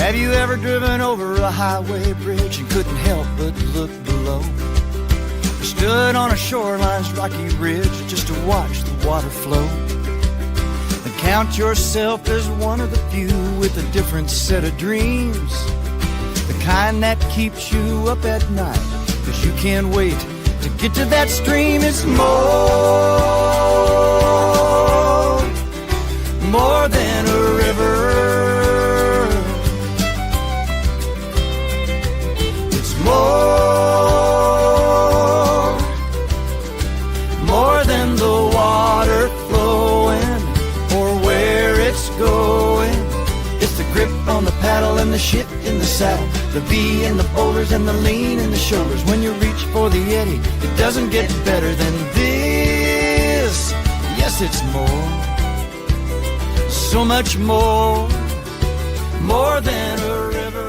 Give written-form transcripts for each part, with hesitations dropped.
Have you ever driven over a highway bridge and couldn't help but look below? Or stood on a shoreline's rocky ridge just to watch the water flow? And count yourself as one of the few with a different set of dreams, the kind that keeps you up at night, 'cause you can't wait to get to that stream. It's more than a river. It's more than the water flowing or where it's going. It's the grip on the paddle and the shit in the saddle, the V in the boulders and the lean in the shoulders. When you reach for the eddy, it doesn't get better than this. Yes, it's more. So much more than a river.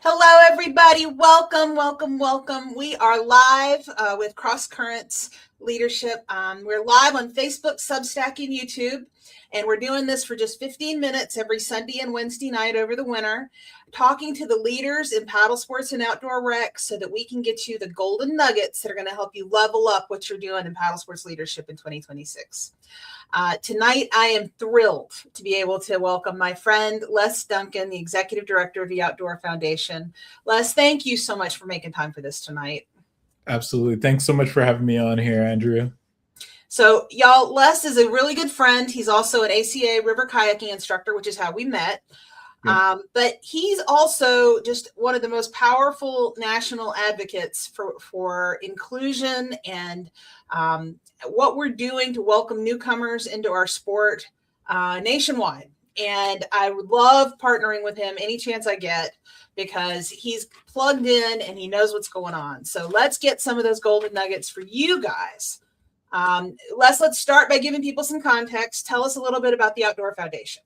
Hello, everybody. Welcome. We are live with Cross Currents Leadership. We're live on Facebook, Substack, and YouTube. And we're doing this for just 15 minutes every Sunday and Wednesday night over the winter, talking to the leaders in paddle sports and outdoor rec so that we can get you the golden nuggets that are going to help you level up what you're doing in paddle sports leadership in 2026. Tonight, I am thrilled to be able to welcome my friend, Les Duncan, the Executive Director of the Outdoor Foundation. Les, thank you so much for making time for this tonight. Absolutely. Thanks so much for having me on here, Andrea. So, y'all, Les is a really good friend. He's also an ACA River Kayaking instructor, which is how we met. Yep. But he's also just one of the most powerful national advocates for inclusion and what we're doing to welcome newcomers into our sport nationwide. And I would love partnering with him any chance I get, because he's plugged in and he knows what's going on. So let's get some of those golden nuggets for you guys. Les, let's start by giving people some context. Tell us a little bit about the Outdoor Foundation.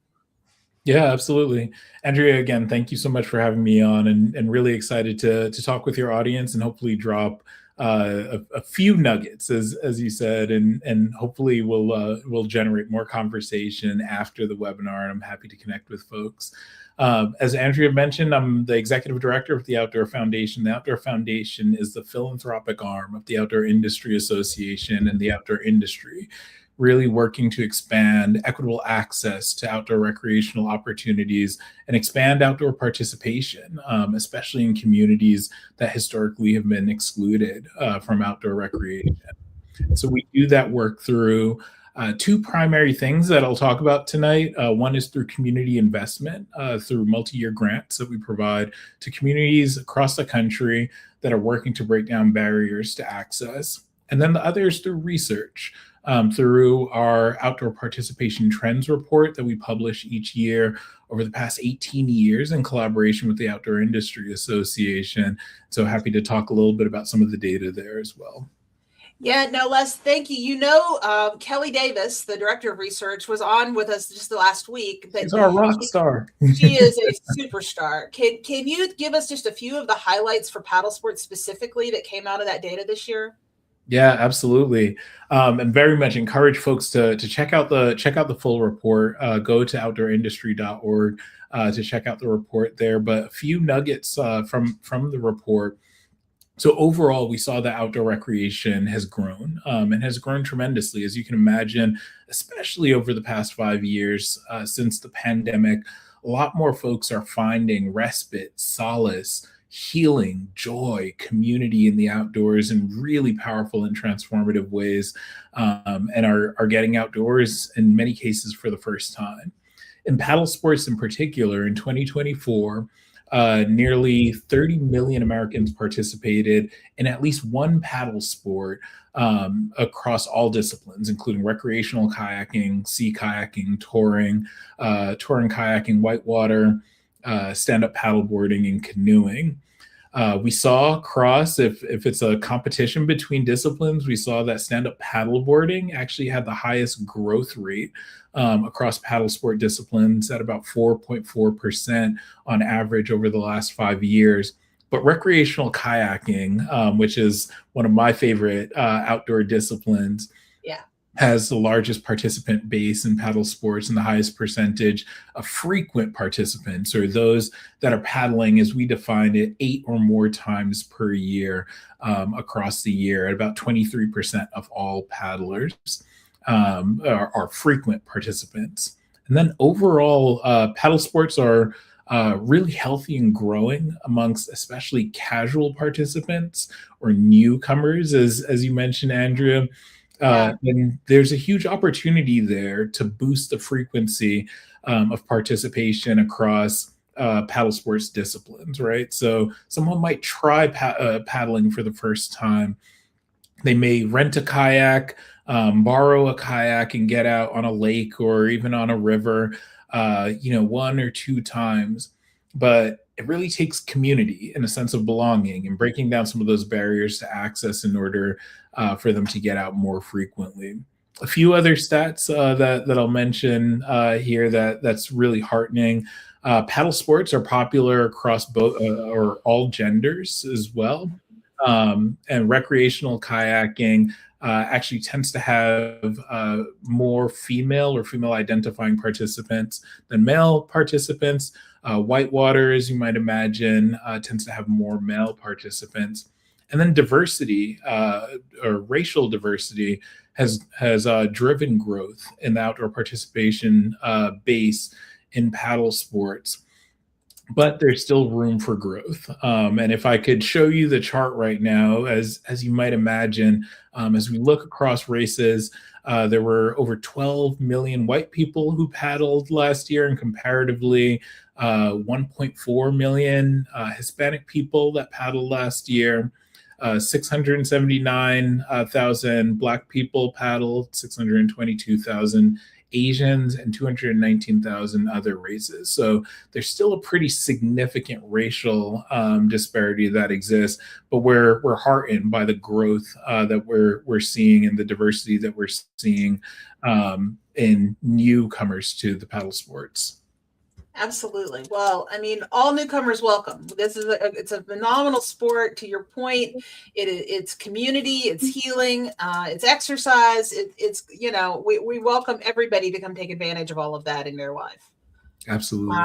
Yeah, absolutely. Andrea, again, thank you so much for having me on, and really excited to talk with your audience and hopefully drop a few nuggets, as you said, and hopefully we'll generate more conversation after the webinar, and I'm happy to connect with folks. As Andrea mentioned, I'm the executive director of the Outdoor Foundation. The Outdoor Foundation is the philanthropic arm of the Outdoor Industry Association and the outdoor industry, really working to expand equitable access to outdoor recreational opportunities and expand outdoor participation, especially in communities that historically have been excluded from outdoor recreation. So we do that work through two primary things that I'll talk about tonight. One is through community investment, through multi-year grants that we provide to communities across the country that are working to break down barriers to access. And then the other is through research, through our Outdoor Participation Trends report that we publish each year over the past 18 years in collaboration with the Outdoor Industry Association. So happy to talk a little bit about some of the data there as well. Yeah, no, Les, thank you. You know, Kelly Davis, the director of research, was on with us just the last week. She's our rock star. She is a superstar. Can you give us just a few of the highlights for paddle sports specifically that came out of that data this year? Yeah, absolutely. And very much encourage folks to check out the full report. Go to outdoorindustry.org to check out the report there. But a few nuggets from the report. So overall, we saw that outdoor recreation has grown and has grown tremendously, as you can imagine, especially over the past 5 years since the pandemic. A lot more folks are finding respite, solace, healing, joy, community in the outdoors in really powerful and transformative ways, and are getting outdoors in many cases for the first time. In paddle sports in particular, in 2024, nearly 30 million Americans participated in at least one paddle sport across all disciplines, including recreational kayaking, sea kayaking, touring kayaking, whitewater, stand-up paddleboarding, and canoeing. We saw across, if it's a competition between disciplines, we saw that stand-up paddleboarding actually had the highest growth rate across paddle sport disciplines at about 4.4% on average over the last 5 years. But recreational kayaking, which is one of my favorite outdoor disciplines, has the largest participant base in paddle sports and the highest percentage of frequent participants, or those that are paddling, as we define it, 8 or more times per year across the year. At about 23% of all paddlers are frequent participants. And then overall, paddle sports are really healthy and growing amongst especially casual participants or newcomers, as you mentioned, Andrea. And there's a huge opportunity there to boost the frequency of participation across paddle sports disciplines, right? So someone might try paddling for the first time. They may rent a kayak, borrow a kayak, and get out on a lake or even on a river, 1 or 2 times. But it really takes community and a sense of belonging and breaking down some of those barriers to access in order for them to get out more frequently. A few other stats that I'll mention here that's really heartening. Paddle sports are popular across both or all genders as well. And recreational kayaking actually tends to have more female or female identifying participants than male participants. Whitewater, as you might imagine, tends to have more male participants. And then diversity or racial diversity has driven growth in the outdoor participation base in paddle sports. But there's still room for growth. And if I could show you the chart right now, as you might imagine, as we look across races, there were over 12 million white people who paddled last year, and comparatively 1.4 million Hispanic people that paddled last year. 679,000 Black people paddled, 622,000 Asians, and 219,000 other races. So there's still a pretty significant racial disparity that exists, but we're heartened by the growth that we're seeing and the diversity that we're seeing in newcomers to the paddle sports. Absolutely. Well, I mean, all newcomers welcome. It's a phenomenal sport. To your point, it's community, it's healing, it's exercise. We welcome everybody to come take advantage of all of that in their life. Absolutely.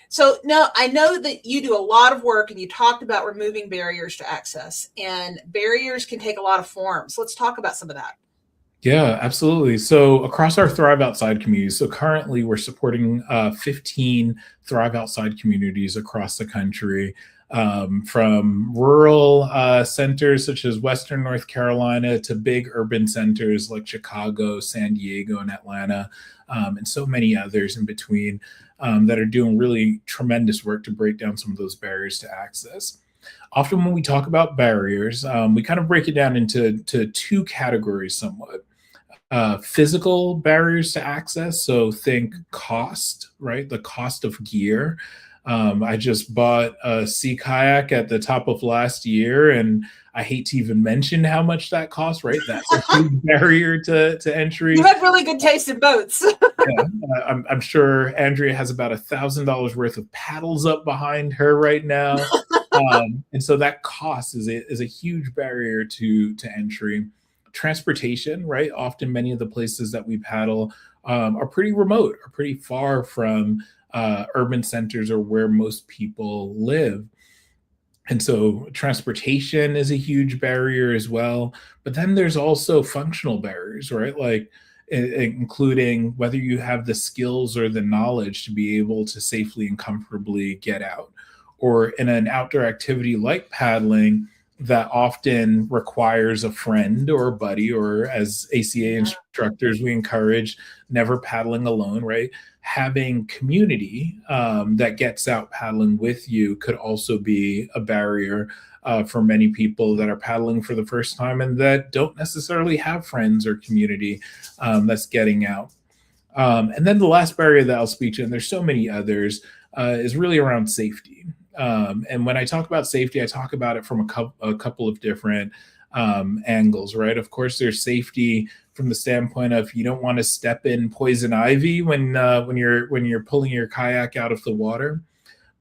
So now I know that you do a lot of work, and you talked about removing barriers to access, and barriers can take a lot of forms. Let's talk about some of that. Yeah, absolutely. So across our Thrive Outside communities, so currently we're supporting 15 Thrive Outside communities across the country, from rural centers such as Western North Carolina to big urban centers like Chicago, San Diego, and Atlanta, and so many others in between that are doing really tremendous work to break down some of those barriers to access. Often when we talk about barriers, we kind of break it down into 2 categories somewhat. Physical barriers to access. So think cost, right? The cost of gear. I just bought a sea kayak at the top of last year, and I hate to even mention how much that costs, right? That's a huge barrier to entry. You have really good taste in boats. Yeah, I'm sure Andrea has about $1,000 worth of paddles up behind her right now. And so that cost is a huge barrier to entry. Transportation, right? Often many of the places that we paddle are pretty remote, are pretty far from urban centers or where most people live. And so transportation is a huge barrier as well. But then there's also functional barriers, right? Like including whether you have the skills or the knowledge to be able to safely and comfortably get out. Or in an outdoor activity like paddling, that often requires a friend or a buddy, or as ACA instructors, we encourage never paddling alone, right? Having community that gets out paddling with you could also be a barrier for many people that are paddling for the first time and that don't necessarily have friends or community that's getting out. And then the last barrier that I'll speak to, and there's so many others, is really around safety. And when I talk about safety, I talk about it from a couple of different angles, right? Of course, there's safety from the standpoint of you don't want to step in poison ivy when you're pulling your kayak out of the water.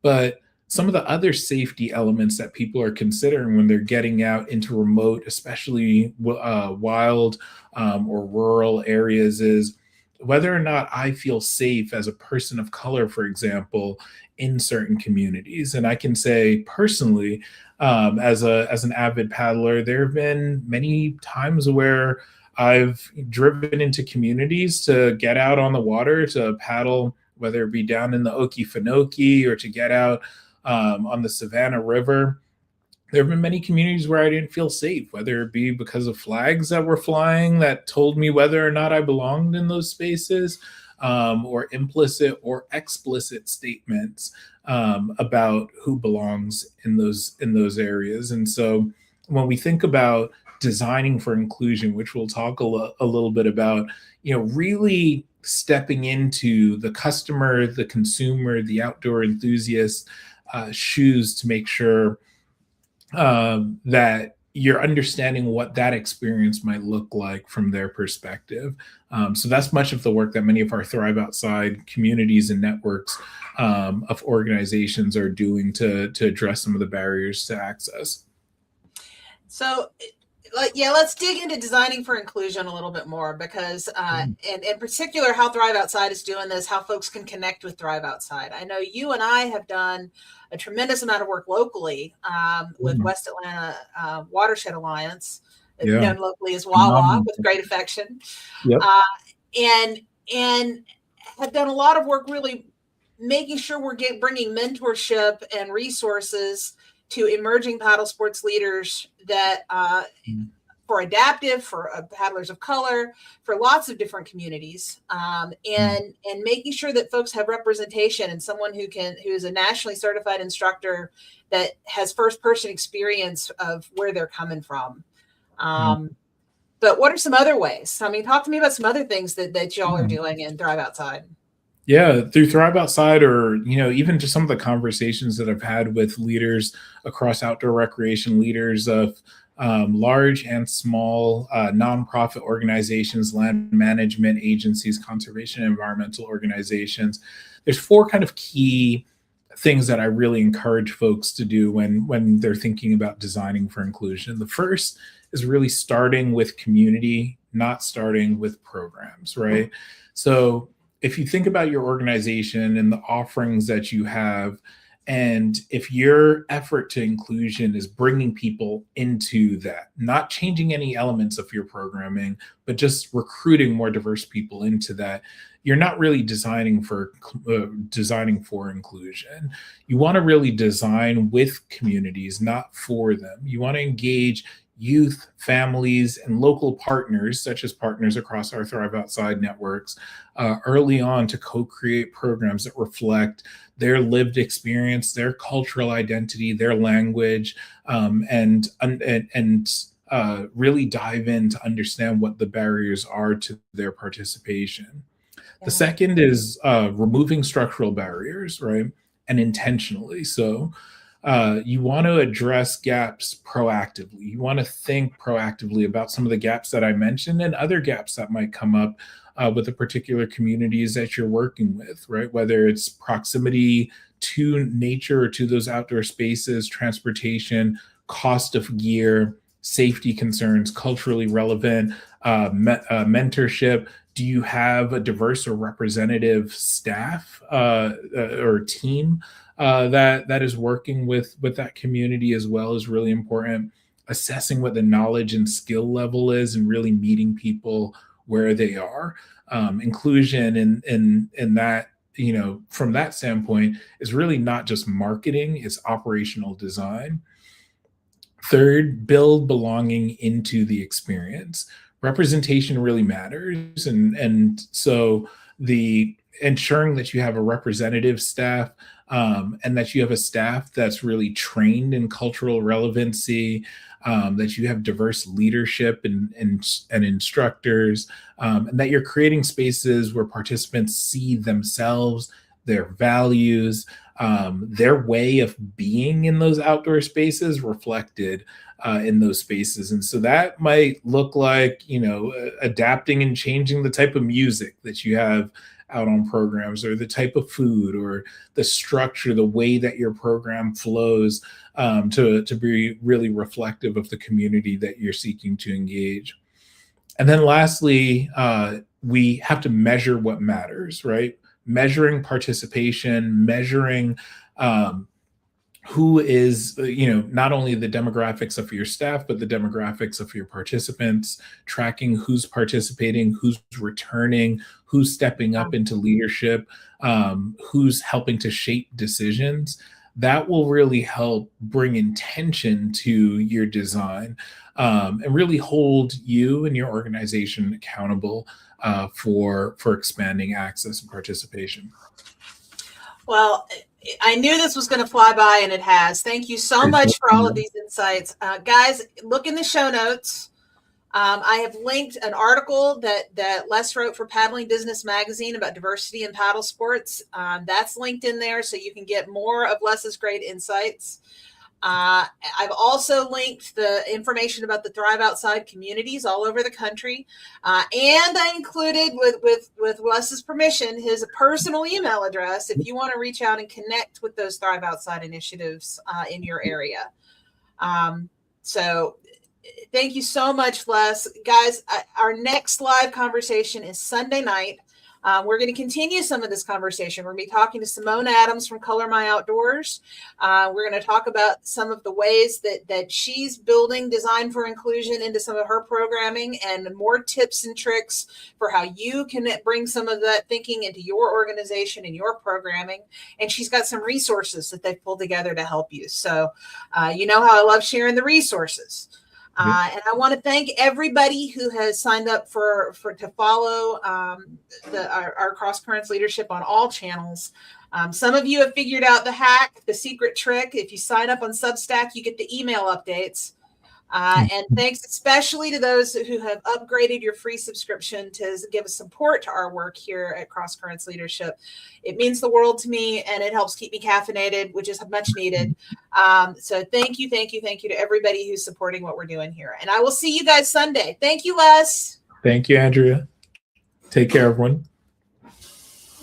But some of the other safety elements that people are considering when they're getting out into remote, especially wild or rural areas, is whether or not I feel safe as a person of color, for example, in certain communities. And I can say personally, as an avid paddler, there have been many times where I've driven into communities to get out on the water to paddle, whether it be down in the Okefenokee or to get out on the Savannah River. There have been many communities where I didn't feel safe, whether it be because of flags that were flying that told me whether or not I belonged in those spaces, or implicit or explicit statements about who belongs in those areas. And so when we think about designing for inclusion, which we'll talk a little bit about, really stepping into the customer, the consumer, the outdoor enthusiast shoes to make sure that you're understanding what that experience might look like from their perspective. So that's much of the work that many of our Thrive Outside communities and networks of organizations are doing to address some of the barriers to access. So, let's dig into designing for inclusion a little bit more, because and in particular how Thrive Outside is doing this, how folks can connect with Thrive Outside. I know you and I have done a tremendous amount of work locally with West Atlanta Watershed Alliance, known locally as WAWA, with great affection. Yep. And have done a lot of work really making sure we're bringing mentorship and resources to emerging paddle sports leaders that for adaptive, for paddlers of color, for lots of different communities, and making sure that folks have representation and someone who is a nationally certified instructor that has first person experience of where they're coming from. But what are some other ways? I mean, talk to me about some other things that y'all are doing in Thrive Outside. Yeah, through Thrive Outside, or even just some of the conversations that I've had with leaders across outdoor recreation, leaders of large and small nonprofit organizations, land management agencies, conservation and environmental organizations. There's 4 kind of key things that I really encourage folks to do when they're thinking about designing for inclusion. The first is really starting with community, not starting with programs, right? So if you think about your organization and the offerings that you have, and if your effort to inclusion is bringing people into that, not changing any elements of your programming, but just recruiting more diverse people into that, you're not really designing for inclusion. You want to really design with communities, not for them. You want to engage youth, families, and local partners, such as partners across our Thrive Outside networks, early on to co-create programs that reflect their lived experience, their cultural identity, their language, and really dive in to understand what the barriers are to their participation. The second is removing structural barriers, right? And intentionally. So you want to address gaps proactively. You want to think proactively about some of the gaps that I mentioned and other gaps that might come up with the particular communities that you're working with, right? Whether it's proximity to nature or to those outdoor spaces, transportation, cost of gear, safety concerns, culturally relevant, mentorship. Do you have a diverse or representative staff or team that is working with that community as well is really important. Assessing what the knowledge and skill level is and really meeting people where they are. Inclusion in that, from that standpoint, is really not just marketing, it's operational design. Third, build belonging into the experience. Representation really matters. And so the ensuring that you have a representative staff, and that you have a staff that's really trained in cultural relevancy, that you have diverse leadership and instructors, and that you're creating spaces where participants see themselves, their values, their way of being in those outdoor spaces reflected in those spaces. And so that might look like, adapting and changing the type of music that you have out on programs, or the type of food, or the structure, the way that your program flows, to be really reflective of the community that you're seeking to engage. And then lastly, we have to measure what matters, right? Measuring participation, measuring who is, not only the demographics of your staff, but the demographics of your participants, tracking who's participating, who's returning, who's stepping up into leadership, who's helping to shape decisions. That will really help bring intention to your design, and really hold you and your organization accountable for expanding access and participation. Well, I knew this was going to fly by, and it has. Thank you so much for all of these insights. Guys, look in the show notes. I have linked an article that Les wrote for Paddling Business Magazine about diversity in paddle sports. That's linked in there, so you can get more of Les's great insights. I've also linked the information about the Thrive Outside communities all over the country. And I included, with Les's permission, his personal email address if you want to reach out and connect with those Thrive Outside initiatives in your area. So thank you so much, Les. Guys, our next live conversation is Sunday night. We're going to continue some of this conversation. We're going to be talking to Simone Adams from Color My Outdoors. We're going to talk about some of the ways that she's building design for inclusion into some of her programming, and more tips and tricks for how you can bring some of that thinking into your organization and your programming. And she's got some resources that they've pulled together to help you. So you know how I love sharing the resources. And I want to thank everybody who has signed up to follow our Cross Currents leadership on all channels. Some of you have figured out the hack, the secret trick. If you sign up on Substack, you get the email updates. And thanks especially to those who have upgraded your free subscription to give us support to our work here at Cross Currents Leadership. It means the world to me, and it helps keep me caffeinated, which is much needed. So thank you to everybody who's supporting what we're doing here. And I will see you guys Sunday. Thank you, Les. Thank you, Andrea. Take care, everyone.